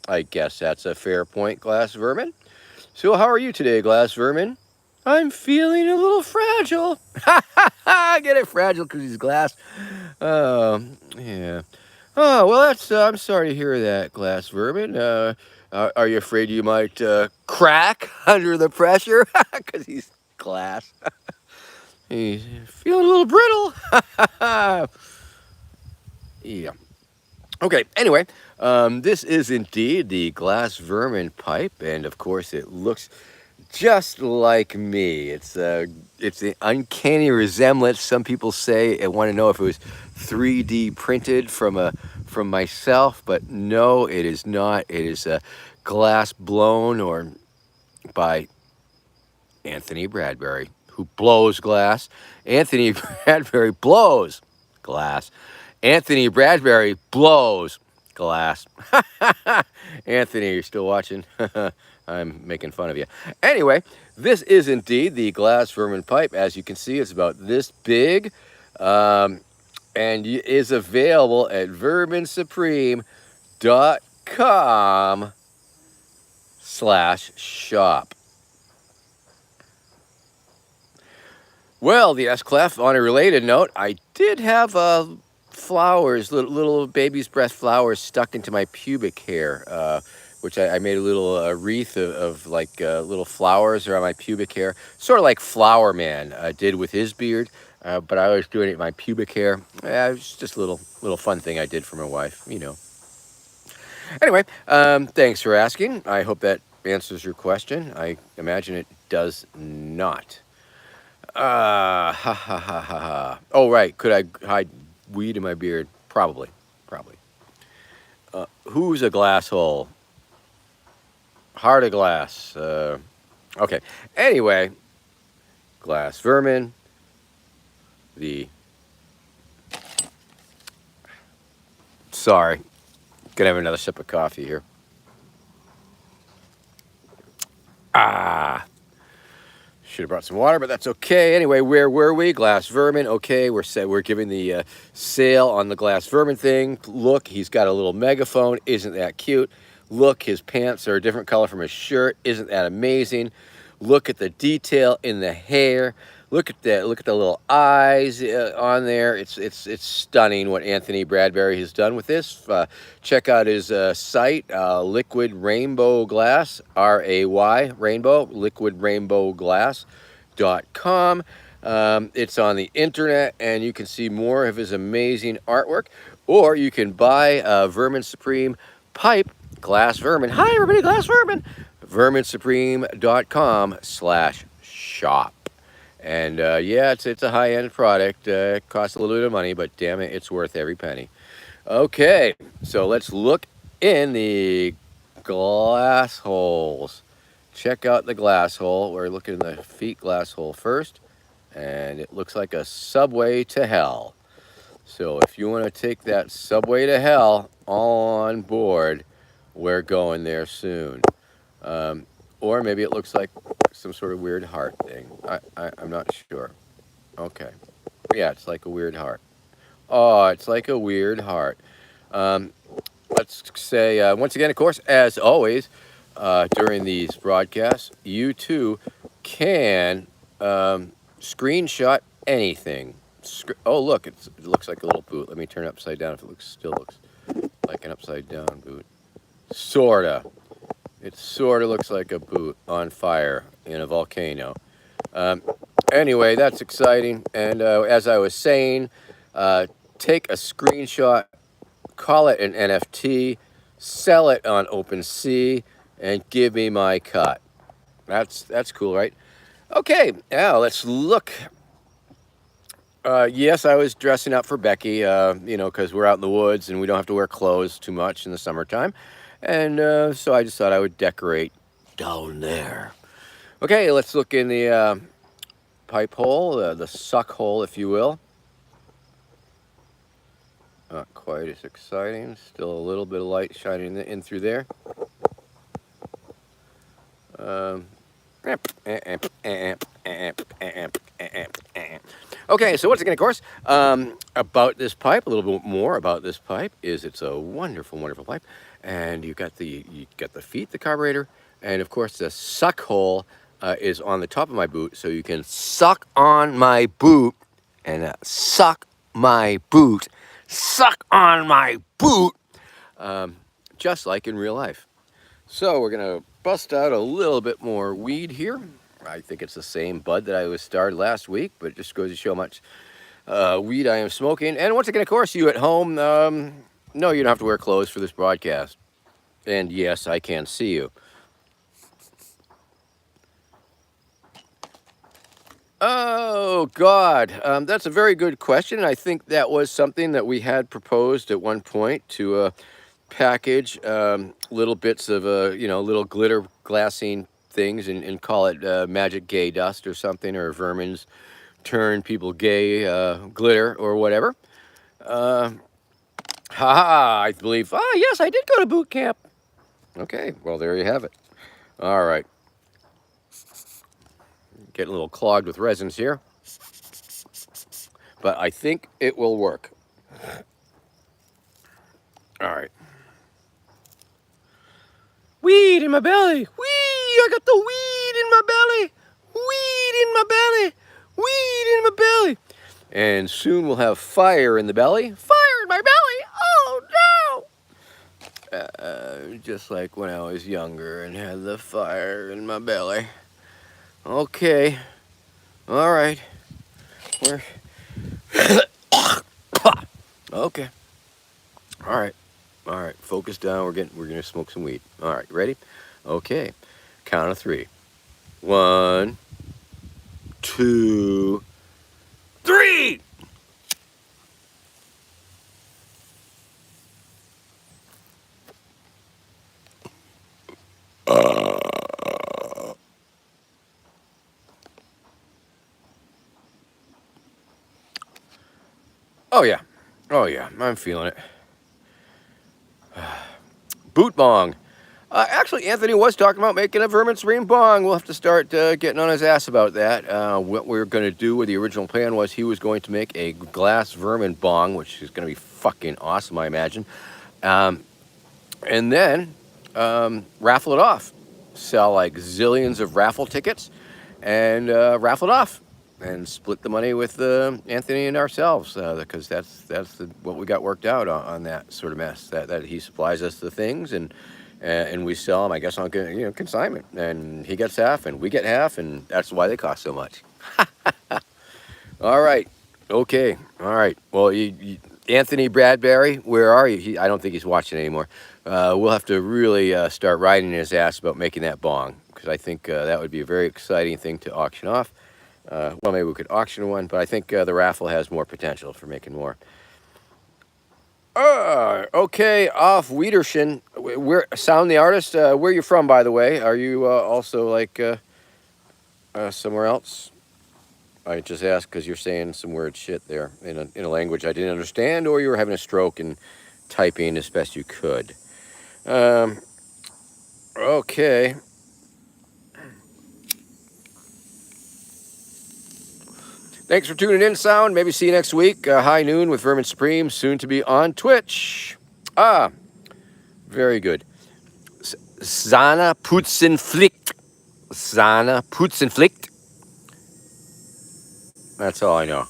I guess that's a fair point, Glass Vermin. So how are you today, Glass Vermin? I'm feeling a little fragile. I get it, fragile because he's glass. Oh, yeah. Oh, well, I'm sorry to hear that, Glass Vermin. Are you afraid you might crack under the pressure? Because he's glass. He's feeling a little brittle. Yeah. Okay, anyway, this is indeed the Glass Vermin pipe, and of course it looks just like me. It's an uncanny resemblance. Some people say and want to know if it was 3D printed from myself, but no, it is not. It is glass blown or by Anthony Bradbury, who blows glass. Anthony Bradbury blows glass. Anthony Bradbury blows glass. Anthony, you're still watching? I'm making fun of you. Anyway, this is indeed the glass vermin pipe. As you can see, it's about this big, and is available at verminsupreme.com/shop. Well, the S-Clef, on a related note, I did have flowers, little baby's breath flowers stuck into my pubic hair, which I made a little wreath of like little flowers around my pubic hair, sort of like Flower Man did with his beard, but I was doing it in my pubic hair. It was just a little fun thing I did for my wife, you know. Anyway, thanks for asking. I hope that answers your question. I imagine it does not. Ha ha ha ha ha. Oh, right. Could I hide weed in my beard? Probably. Probably. Who's a glass hole? Heart of glass. Okay. Anyway, glass vermin. Sorry. Gonna have another sip of coffee here. Should have brought some water, but that's okay. Anyway, where were we? Glass vermin. Okay, we're giving the sale on the glass vermin thing. Look, he's got a little megaphone. Isn't that cute? Look, his pants are a different color from his shirt. Isn't that amazing? Look at the detail in the hair. Look at the little eyes on there. It's stunning what Anthony Bradbury has done with this. Check out his site, Liquid Rainbow Glass, RAY Rainbow, liquidrainbowglass.com. It's on the internet, and you can see more of his amazing artwork. Or you can buy Vermin Supreme pipe, glass vermin. Hi, everybody, glass vermin. verminsupreme.com/shop. And yeah, it's a high-end product. It costs a little bit of money, but damn it, it's worth every penny. Okay, so let's look in the glass holes. Check out the glass hole. We're looking in the feet glass hole first, and it looks like a subway to hell. So if you want to take that subway to hell all on board, we're going there soon. Or maybe it looks like some sort of weird heart thing. I'm not sure. Okay. Yeah, it's like a weird heart. Oh, it's like a weird heart. Let's say, once again, of course, as always, during these broadcasts, you too can screenshot anything. Oh, look, it looks like a little boot. Let me turn it upside down if it still looks like an upside down boot. Sorta. It sort of looks like a boot on fire in a volcano. Anyway, that's exciting. And as I was saying, take a screenshot, call it an NFT, sell it on OpenSea, and give me my cut. That's cool, right? Okay, now let's look. Yes, I was dressing up for Becky, because we're out in the woods and we don't have to wear clothes too much in the summertime. And so I just thought I would decorate down there. Okay, let's look in the pipe hole, the suck hole, if you will. Not quite as exciting. Still a little bit of light shining in through there. Okay, so once again, of course, about this pipe, a little bit more about this pipe is it's a wonderful, wonderful pipe. And you got the feet, the carburetor, and of course the suck hole is on the top of my boot, so you can suck on my boot and suck my boot, suck on my boot, just like in real life. So we're gonna bust out a little bit more weed here. I think it's the same bud that I was started last week, but it just goes to show how much weed I am smoking. And once again, of course, you at home, no, you don't have to wear clothes for this broadcast. And yes, I can see you. Oh, God. That's a very good question. I think that was something that we had proposed at one point to package little bits of, little glitter glassine things and call it magic gay dust or something, or Vermin's turn people gay glitter or whatever. Haha, I believe. Ah, yes, I did go to boot camp. Okay, well, there you have it. All right. Getting a little clogged with resins here, but I think it will work. All right. Weed in my belly. Wee! I got the weed in my belly. Weed in my belly. Weed in my belly. And soon we'll have fire in the belly. Fire in my belly. Oh no! Just like when I was younger and had the fire in my belly. Okay. All right. We're okay. All right. All right. Focus down. We're gonna smoke some weed. All right. Ready? Okay. Count of 3. 1, 2, 3. Oh yeah. Oh yeah. I'm feeling it. Boot bong. Actually, Anthony was talking about making a Vermin Supreme bong. We'll have to start getting on his ass about that. What we were going to do with the original plan was he was going to make a glass Vermin bong, which is going to be fucking awesome, I imagine. And then raffle it off. Sell like zillions of raffle tickets and raffle it off. And split the money with Anthony and ourselves, because that's what we got worked out on that sort of mess. That he supplies us the things and we sell them, I guess, on consignment, and he gets half and we get half, and that's why they cost so much. All right, okay, all right. Well, Anthony Bradbury, where are you? I don't think he's watching anymore. We'll have to really start riding his ass about making that bong, because I think that would be a very exciting thing to auction off. Well, maybe we could auction one, but I think the raffle has more potential for making more. Okay, off Wiedershin. Where Sound the artist? Where are you from, by the way? Are you also like somewhere else? I just asked because you're saying some weird shit there in a language I didn't understand, or you were having a stroke and typing as best you could. Okay. Thanks for tuning in, Sound. Maybe see you next week. High noon with Vermin Supreme, soon to be on Twitch. Very good. Zana Putzenflicht. Zana Putzenflicht. That's all I know.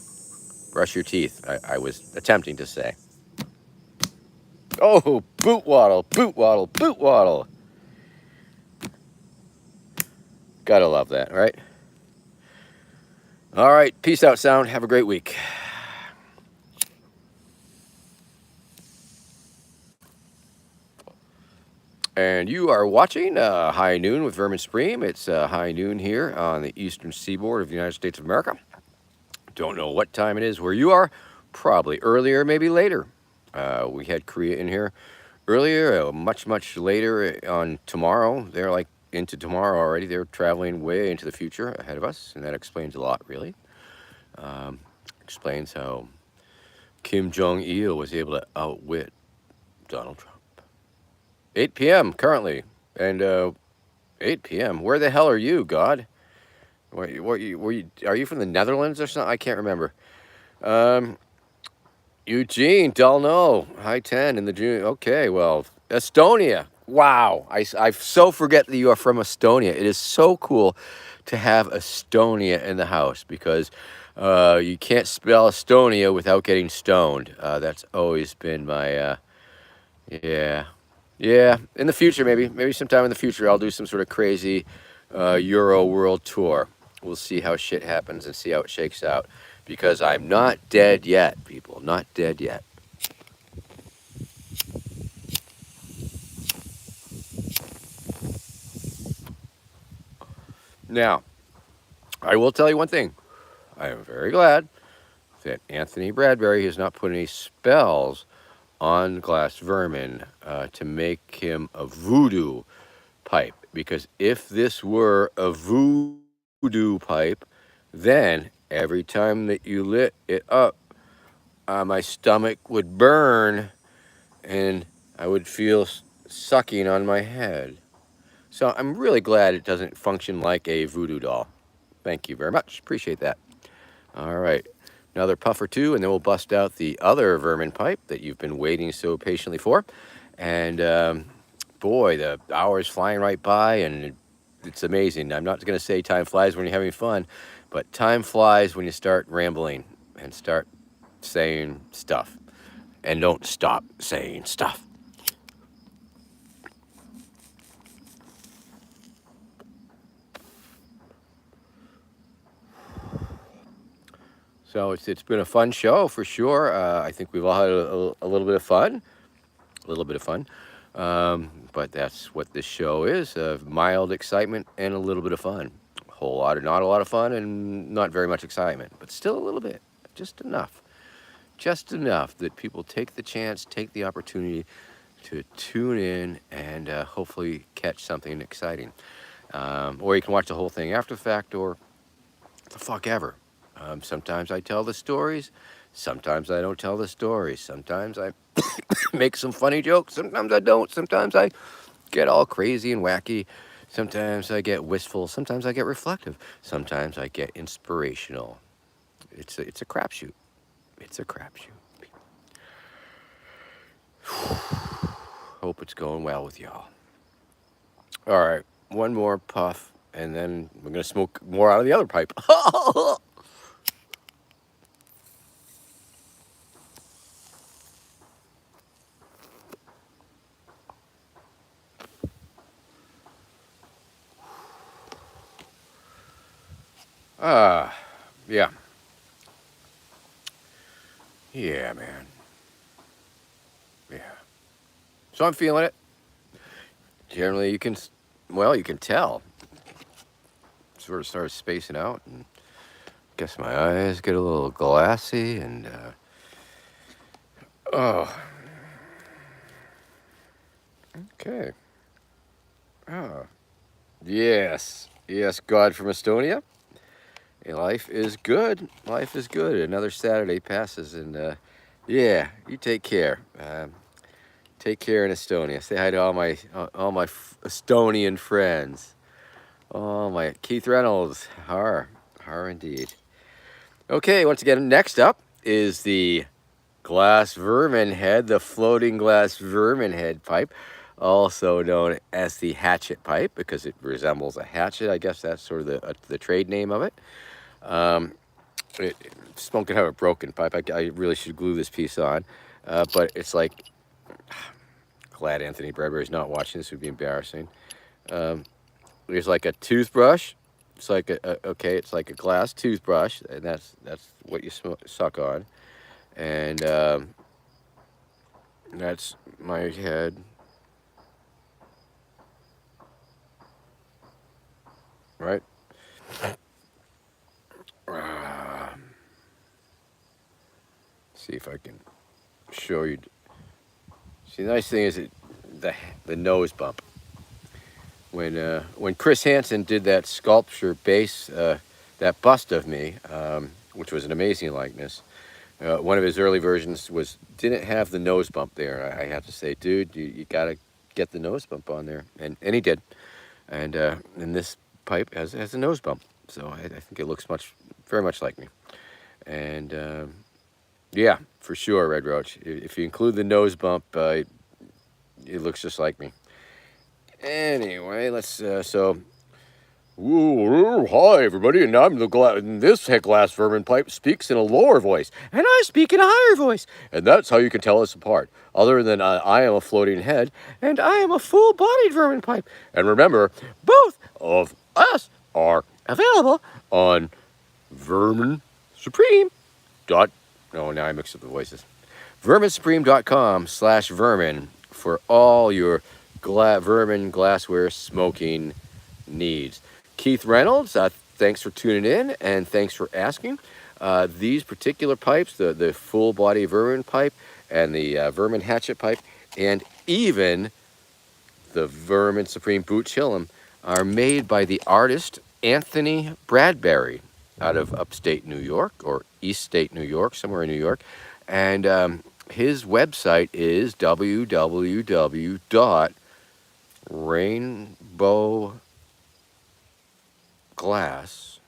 Brush your teeth, I was attempting to say. Oh, boot waddle, boot waddle, boot waddle. Gotta love that, right? All right, peace out, Sound. Have a great week. And you are watching High Noon with Vermin Supreme. It's high noon here on the eastern seaboard of the United States of America. Don't know what time it is where you are. Probably earlier, maybe later. We had Korea in here earlier, much later on tomorrow. They're like into tomorrow already. They're traveling way into the future ahead of us, and that explains a lot, really. Explains how Kim Jong-il was able to outwit Donald Trump. 8 p.m. currently, and 8 p.m. Where the hell are you, God? Are you from the Netherlands or something? I can't remember. Eugene, Delno, high 10 in the June. Okay, well, Estonia. Wow, I so forget that you are from Estonia. It is so cool to have Estonia in the house, because you can't spell Estonia without getting stoned. That's always been my, yeah. In the future, maybe sometime in the future, I'll do some sort of crazy Euro world tour. We'll see how shit happens and see how it shakes out, because I'm not dead yet, people. Not dead yet. Now, I will tell you one thing. I am very glad that Anthony Bradbury has not put any spells on Glass Vermin to make him a voodoo pipe. Because if this were a voodoo pipe, then every time that you lit it up, my stomach would burn and I would feel sucking on my head. So I'm really glad it doesn't function like a voodoo doll. Thank you very much. Appreciate that. All right. Another puff or two, and then we'll bust out the other vermin pipe that you've been waiting so patiently for. And boy, the hour's flying right by, and it's amazing. I'm not going to say time flies when you're having fun, but time flies when you start rambling and start saying stuff. And don't stop saying stuff. So it's been a fun show for sure. I think we've all had a little bit of fun. A little bit of fun. But that's what this show is, mild excitement and a little bit of fun. A whole lot of not a lot of fun and not very much excitement, but still a little bit, just enough that people take the chance, take the opportunity to tune in and hopefully catch something exciting. Or you can watch the whole thing after the fact, or the fuck ever. Sometimes I tell the stories, sometimes I don't tell the stories, sometimes I make some funny jokes, sometimes I don't, sometimes I get all crazy and wacky, sometimes I get wistful, sometimes I get reflective, sometimes I get inspirational. It's a crapshoot. It's a crapshoot. Hope it's going well with y'all. All right, one more puff, and then we're gonna smoke more out of the other pipe. Yeah. Yeah, man. Yeah. So I'm feeling it. Generally, you can, well, you can tell. Sort of started spacing out, and guess my eyes get a little glassy, and oh, okay. Oh, yes, yes, God from Estonia. Life is good. Life is good. Another Saturday passes, and yeah, you take care. Take care in Estonia. Say hi to all my Estonian friends. Oh my, Keith Reynolds. Har indeed. Okay, once again, next up is the glass vermin head, the floating glass vermin head pipe, also known as the hatchet pipe because it resembles a hatchet. I guess that's sort of the trade name of it. Smoke can have a broken pipe. I really should glue this piece on, but it's like, glad Anthony Bradbury's not watching. This would be embarrassing. There's like a toothbrush. It's like it's like a glass toothbrush, and that's what you suck on, and that's my head. Right. See if I can show you. See, the nice thing is the nose bump. When Chris Hansen did that sculpture base, that bust of me, which was an amazing likeness, one of his early versions didn't have the nose bump there. I have to say, dude, you gotta get the nose bump on there, and he did, and this pipe has a nose bump, so I think it looks very much like me, and yeah, for sure, Red Roach. If you include the nose bump, it looks just like me. Anyway, let's Ooh, hi everybody, and I'm this glass vermin pipe speaks in a lower voice, and I speak in a higher voice, and that's how you can tell us apart. Other than I am a floating head, and I am a full-bodied vermin pipe. And remember, both of us are available on Vermin Supreme. Oh, now I mixed up the voices. VerminSupreme.com/vermin for all your vermin glassware smoking needs. Keith Reynolds, thanks for tuning in, and thanks for asking. These particular pipes, the full body Vermin pipe and the Vermin hatchet pipe, and even the Vermin Supreme Boot Chillum, are made by the artist Anthony Bradbury out of upstate New York, or East State New York, somewhere in New York. And his website is www.rainbowglass.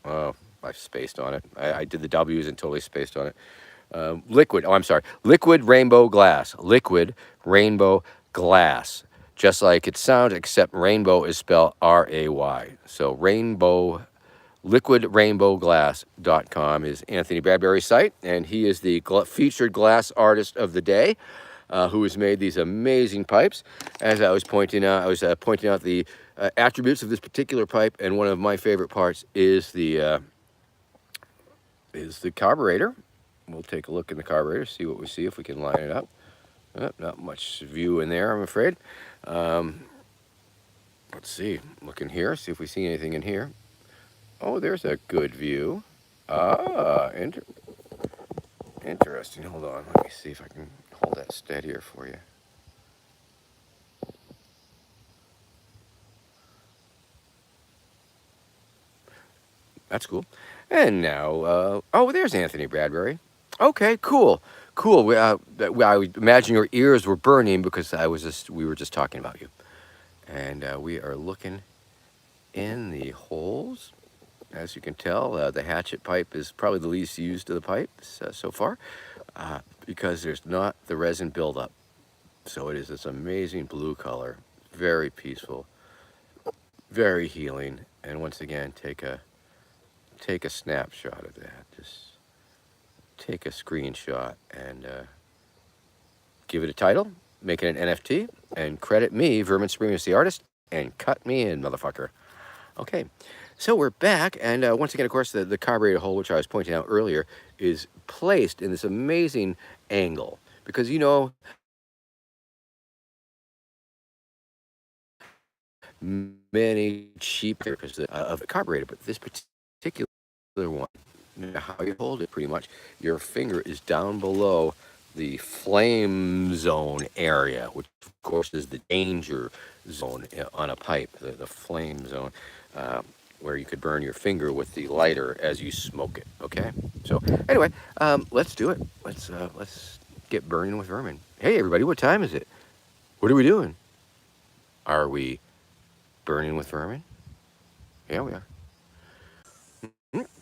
Oh, I spaced on it. I did the W's and totally spaced on it. Liquid rainbow glass. Liquid rainbow glass. Just like it sounds, except rainbow is spelled R-A-Y. So liquidrainbowglass.com is Anthony Bradbury's site, and he is the featured glass artist of the day, who has made these amazing pipes. As I was pointing out, the attributes of this particular pipe, and one of my favorite parts is the carburetor. We'll take a look in the carburetor, see what we see, if we can line it up. Not much view in there, I'm afraid. Let's see, look in here, see if we see anything in here. Oh, there's a good view. Interesting. Hold on, let me see if I can hold that steadier for you. That's cool. And now, oh, there's Anthony Bradbury. Okay, cool. I imagine your ears were burning because we were just talking about you. And we are looking in the holes. As you can tell, the hatchet pipe is probably the least used of the pipes so far, because there's not the resin buildup. So it is this amazing blue color, very peaceful, very healing. And once again, take a snapshot of that. Just take a screenshot and give it a title, make it an NFT, and credit me, Vermin Supreme, as the artist, and cut me in, motherfucker. Okay, so we're back, and once again, of course, the carburetor hole, which I was pointing out earlier, is placed in this amazing angle, because, you know, many cheap makers of a carburetor, but this particular one, how you hold it, pretty much, your finger is down below the flame zone area, which of course is the danger zone on a pipe, the flame zone, where you could burn your finger with the lighter as you smoke it. Okay, so anyway, let's do it. Let's get burning with Vermin. Hey everybody, what time is it? What are we doing? Are we burning with Vermin? Yeah, we are.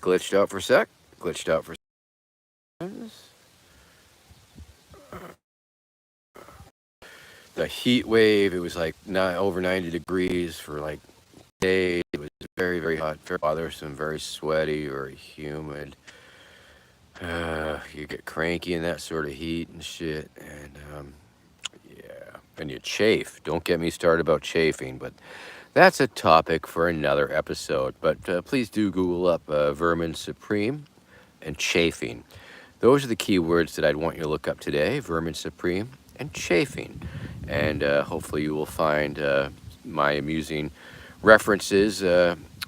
Glitched out for a sec. Glitched out for seconds. The heat wave, it was like over 90 degrees for like days. It was very, very hot, very bothersome, very sweaty, very humid. You get cranky in that sort of heat and shit. And yeah, and you chafe. Don't get me started about chafing, but that's a topic for another episode. But please do Google up Vermin Supreme and chafing. Those are the key words that I'd want you to look up today: Vermin Supreme and chafing. And hopefully you will find my amusing references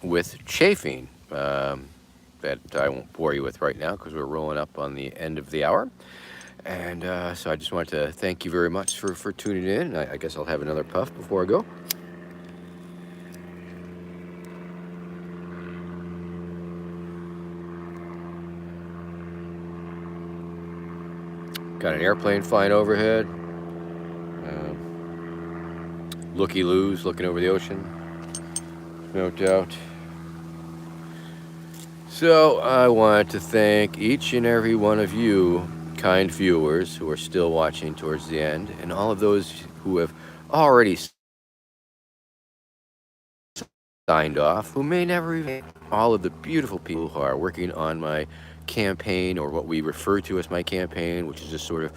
with chafing that I won't bore you with right now because we're rolling up on the end of the hour. And so I just wanted to thank you very much for tuning in. I guess I'll have another puff before I go. Got an airplane flying overhead. Looky-loos looking over the ocean, no doubt. So I want to thank each and every one of you kind viewers who are still watching towards the end, and all of those who have already signed off, who may never even, all of the beautiful people who are working on my campaign, or what we refer to as my campaign, which is just sort of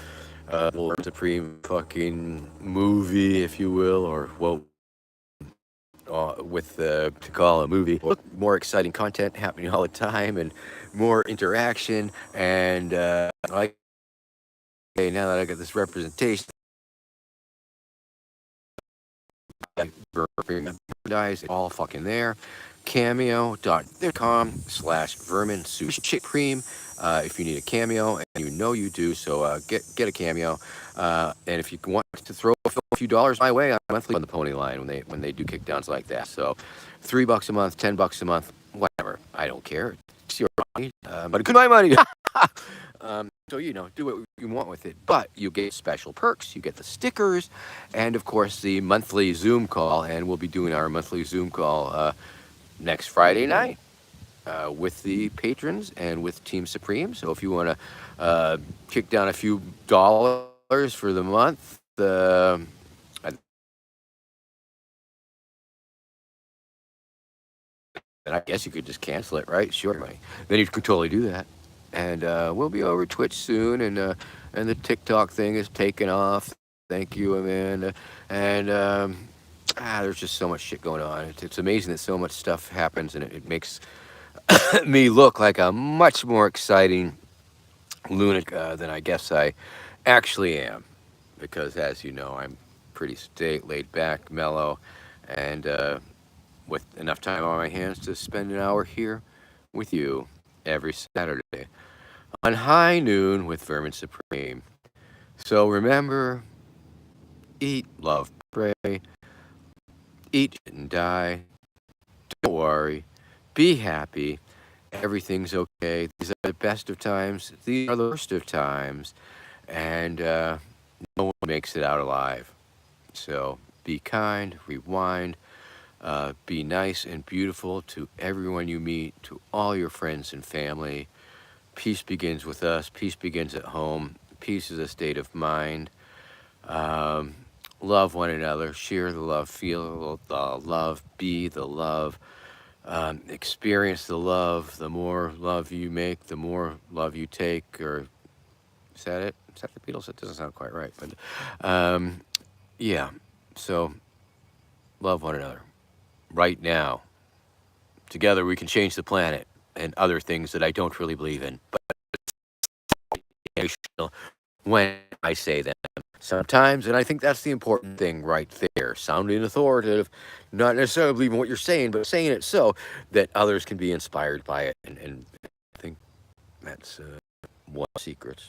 the supreme fucking movie, if you will, or well, to call a movie. Look, more exciting content happening all the time, and more interaction, and like, okay, now that I got this representation, merchandise all fucking there. cameo.com/Vermin Supreme. If you need a cameo, and you know you do, so get a cameo. And if you want to throw a few dollars my way, I'm monthly on the pony line when they do kickdowns like that. So $3 a month, $10 a month, whatever. I don't care. It's your money, but it's my money. So, do what you want with it. But you get special perks. You get the stickers and, of course, the monthly Zoom call. And we'll be doing our monthly Zoom call next Friday night with the patrons and with Team Supreme. So if you want to kick down a few dollars for the month, and I guess you could just cancel it, right? Sure, money. Then you could totally do that. And we'll be over Twitch soon, and the TikTok thing is taking off. Thank you, Amanda. And there's just so much shit going on. It's amazing that so much stuff happens, and it makes me look like a much more exciting lunatic than I guess I actually am. Because, as you know, I'm pretty laid back, mellow, and with enough time on my hands to spend an hour here with you every Saturday on High Noon with Vermin Supreme. So remember, eat, love, pray, eat and die, don't worry, be happy, everything's okay. These are the best of times, these are the worst of times, and no one makes it out alive. So be kind, rewind, be nice and beautiful to everyone you meet, to all your friends and family. Peace begins with us. Peace begins at home. Peace is a state of mind. Love one another. Share the love. Feel the love. Be the love. Experience the love. The more love you make, the more love you take. Or is that it? Is that the Beatles? It doesn't sound quite right. But yeah. So love one another. Right now. Together we can change the planet and other things that I don't really believe in. But when I say them sometimes, and I think that's the important thing right there. Sounding authoritative, not necessarily believing what you're saying, but saying it so that others can be inspired by it. And I think that's one of the secrets.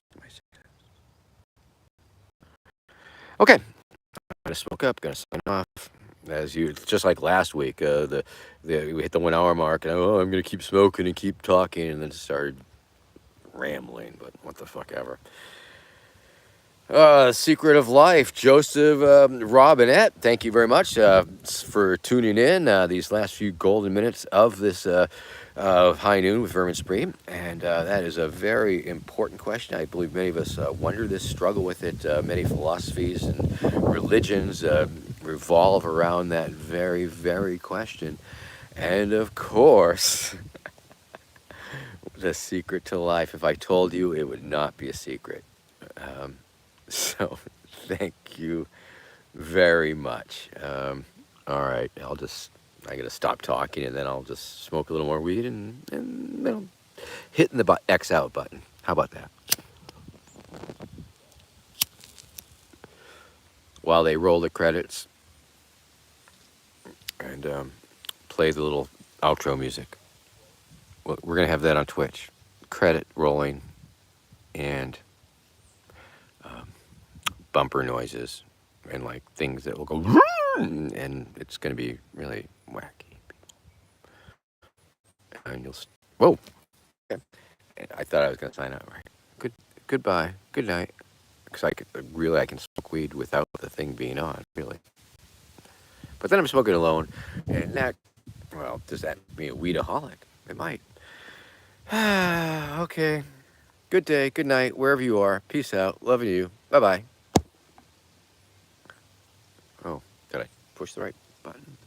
Okay, I'm gonna smoke up, gonna sign off. As you, just like last week, we hit the 1 hour mark, and I'm gonna keep smoking and keep talking, and then started rambling. But what the fuck ever. Secret of Life, Joseph Robinette. Thank you very much for tuning in these last few golden minutes of this High Noon with Vermin Supreme. And that is a very important question. I believe many of us wonder this, struggle with it. Many philosophies and religions revolve around that very, very question. And of course, the secret to life. If I told you, it would not be a secret. So, thank you very much. All right, I gotta stop talking, and then I'll just smoke a little more weed, and then hitting the X out button. How about that? While they roll the credits and play the little outro music. Well, we're gonna have that on Twitch. Credit rolling and bumper noises and like things that will go and it's going to be really wacky. And you'll whoa. Okay. I thought I was going to sign out right. Goodbye. Good night. Because I can smoke weed without the thing being on, really. But then I'm smoking alone, and that, well, does that make me a weedaholic? It might. Okay. Good day. Good night. Wherever you are. Peace out. Loving you. Bye bye. Oh, did I push the right button?